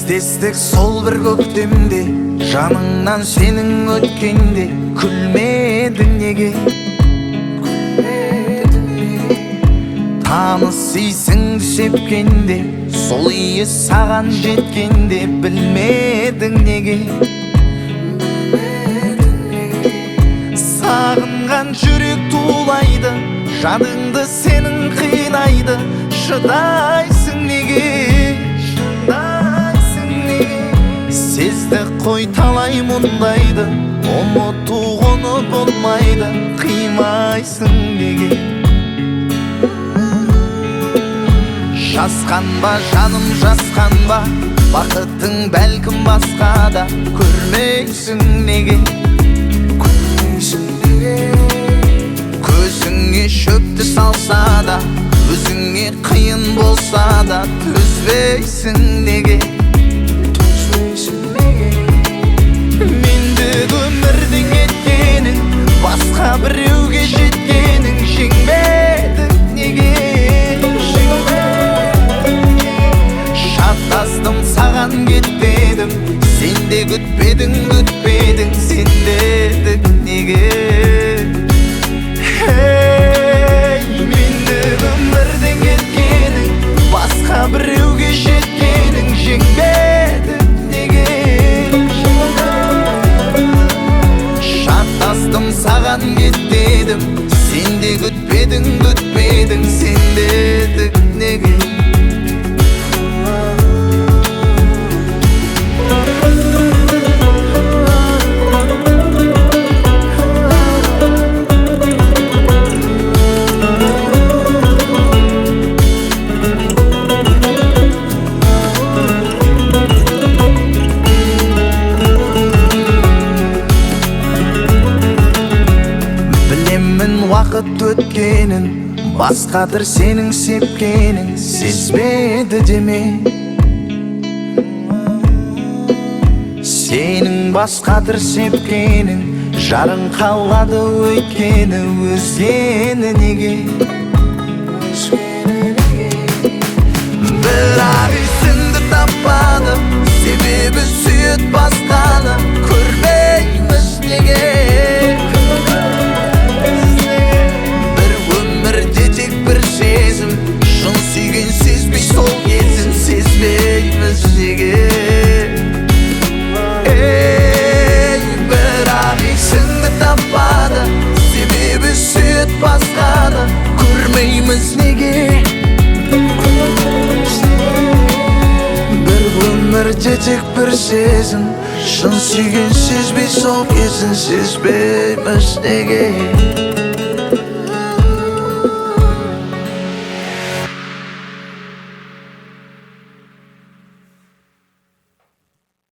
Кездестік сол бір көктемде, жаныңнан сенің өткенде күлмедің неге? Таныс исіңді сепкенде, сол иі саған жеткенде білмедің неге? Сағынған жүрек тулайды, жадыңды сенің қинайды, шыдайсың неге? Сезді қой талай мұндайды, ұмытуғыны болмайды, қимайсың неге? Жасқанба жаным жасқанба, бақытың бәлкім басқада, көрмейсің неге? Көзіңе шөпті салса да, өзіңе қиын болса да, төзбейсің неге? Мендік өмірдің еткенің, басқа біреуге жеткенің, жеңбедің неге? Шаттастым саған кетпедім, сен де күтпедің, сен дедің неге? Мендік өмірдің еткенің, басқа біреуге жеткенің, жеңбедің неге? Шаттастым саған кетпедім, сен де күтпедің, сен дедің неге? Уақыт өткенін, басқадыр сенің сепкенің, сезбеді деме? Сенің басқадыр сепкенің, жарың қалады өйткені, өзгені неге? Бірақ есіңді таппады, себебі сүйет басқаны, көрмейміз неге? Шын сүйген сезбей сол кезін, сезбейміз неге? Бірақ есіңді таппады, себебі сүйет басқаны, көрмейміз неге? Бір өмірде тек бір сезім, шын сүйген сезбей сол кезін, сезбейміз неге?